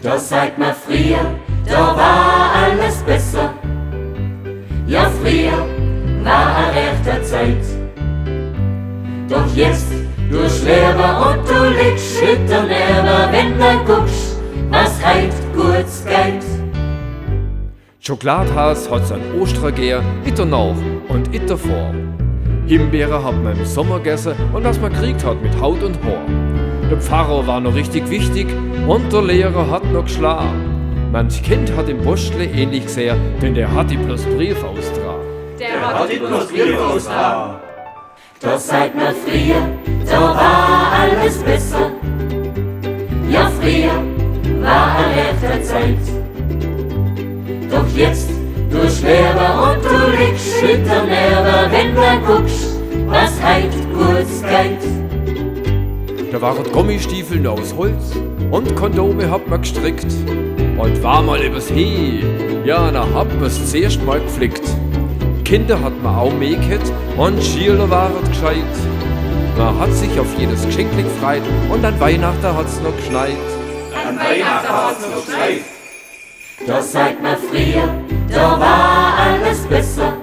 Das sagt man früher, da war alles besser. Ja, früher war eine rechte Zeit. Doch jetzt, du Schläfer und du legst Schütter Nerven, wenn du guckst, was heut gut geht. Schokoladhaus hat's an Ostergeher, itter nach und itter vor. Himbeere hat man im Sommer gegessen und was man kriegt hat mit Haut und Haar. Der Pfarrer war noch richtig wichtig und der Lehrer hat noch geschlagen. Manch Kind hat im Postle ähnlich gesehen, denn der hat die bloß Brief austragen. Das sagt man früher, da war alles besser. Ja, früher war eine rechte Zeit. Doch jetzt, du Schläfer und du legst Schütter Nerven, wenn du guckst, was heut gut geht. Da waren Gummistiefeln aus Holz und Kondome hat man gestrickt. Und war mal übers He, ja, da hat man's zuerst mal gepflickt. Kinder hat man auch mäket und Schüler waren gescheit. Man hat sich auf jedes Geschenk gefreut und an Weihnachten hat's noch geschneit. Das sagt man früher, da war alles besser.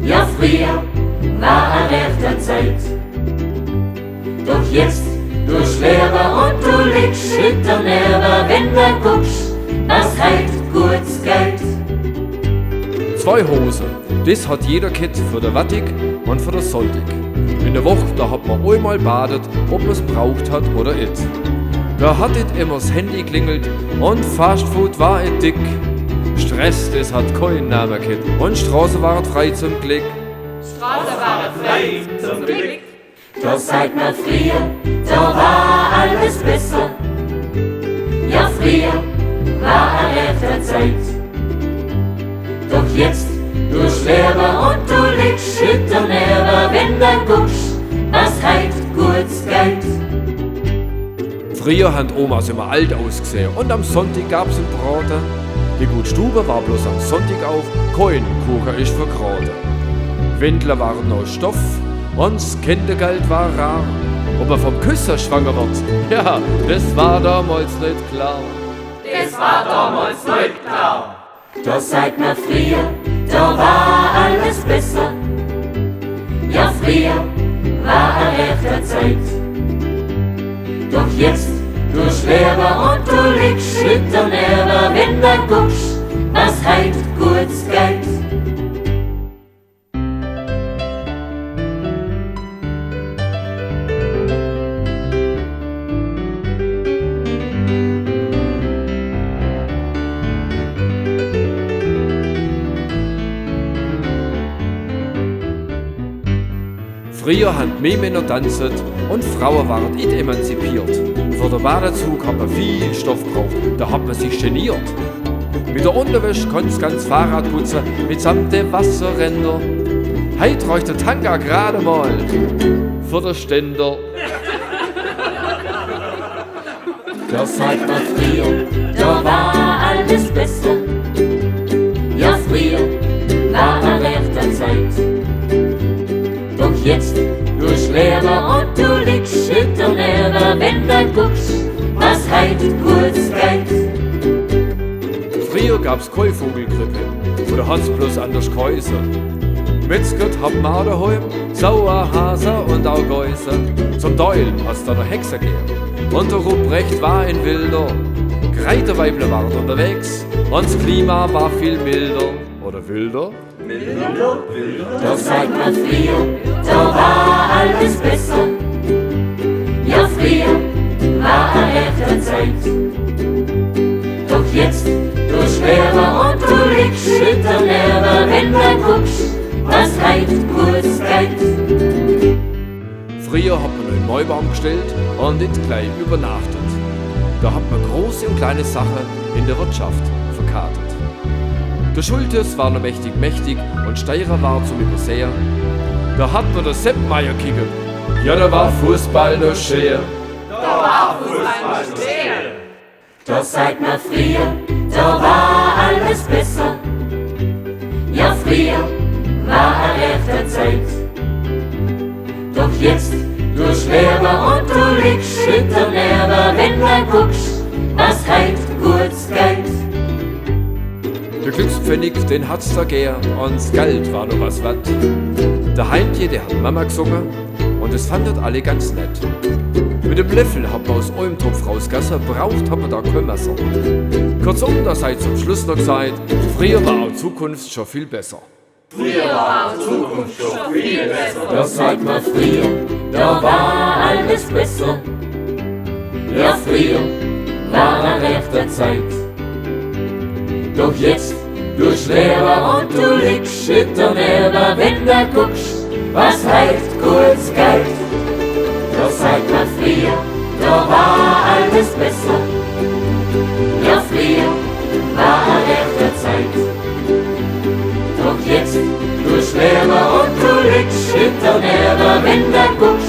Ja, früher war eine rechte Zeit. Doch jetzt, du Schläfer und du legst Schütter Nerven, wenn du guckst, was heut gut geht. 2 Hosen, das hat jeder Kind für der Wattig und für der Sonntag. In der Woche, da hat man einmal badet, ob man's braucht hat oder it. Da hat it immer das Handy klingelt und Fastfood war it dick. Stress, das hat kein Name gehabt und Straße war frei zum Glück. Das sagt man früher, da war alles besser. Ja, früher war eine rechte Zeit. Doch jetzt, du Schläfer und du legst Schütter Nerven, wenn du guckst, was heut gut geht. Früher haben Omas immer alt ausgesehen und am Sonntag gab's ein Braten. Die Gutstube war bloß am Sonntag auf, kein Kuchen ist vergraten. Windler waren aus Stoff und das Kindergeld war rar. Ob er vom Küsser schwanger wird, ja, das war damals nicht klar. Das sagt man früher, da war alles besser. Ja, früher war eine rechte Zeit. Doch jetzt, du Schläfer und du legst Schütter Nerven, wenn du guckst, was heut gut geht. Früher haben mehr Männer tanzt und Frauen waren nicht emanzipiert. Für den Badezug hat man viel Stoff gebraucht, da hat man sich geniert. Mit der Unterwäsche konnt's ganz Fahrrad putzen, mitsamt den Wasserränder. Heut reicht der Tanga gerade mal für den Ständer. Das sagt man früher, da war alles besser. Ja, früher war eine rechte Zeit. Doch jetzt, du Schläfer und du legst Schütter Nerven, wenn du guckst, was heut gut geht. Früher gab's keine Vogelgrippe, oder hat's bloß anders geheißen. Metzgert haben wir daheim Sauerhase und auch Gäuse. Zum Teil hat's da noch Hexer gegeben. Und der Ruprecht war ein Wilder. Kreiterweible waren unterwegs und das Klima war viel milder. Oder wilder? Das sagt man früher, da war alles besser. Ja, früher war eine rechte Zeit. Doch jetzt, du Schläfer und du legst Schütter Nerven, wenn du guckst, was heut gut geht. Früher hat man einen Neubaum gestellt und nicht gleich übernachtet. Da hat man große und kleine Sachen in der Wirtschaft verkartet. Der Schultes war noch mächtig und Steirer war zum Übersehen. Da hat man der Sepp Meier kicken. Ja, da war Fußball noch schwer. Das sagt man früher, da war alles besser. Ja, früher war eine rechte Zeit. Doch jetzt, du Schläfer und du legst Schütter Nerven, wenn du guckst, was heut Glückspfennig, den hat's da gern, und das Geld war nur was wert. Der Heintje, der hat Mama gesungen, und es fandet alle ganz nett. Mit dem Löffel hat man aus eurem Topf rausgegessen, braucht hat man da kein Messer. Kurzum, da seid zum Schluss noch gesagt, früher war auch Zukunft schon viel besser. Früher war auch Zukunft schon viel besser. Das sagt man früher, da war alles besser. Ja, früher war eine rechte Zeit. Doch jetzt, du Schwerer und du liegst hinter Nerven, wenn du guckst, was heißt kurz Geld? Das sagt man früher, da war alles besser. Ja, früher war eine rechte Zeit. Doch jetzt, du Schwerer und du liegst hinter Nerven, wenn du guckst,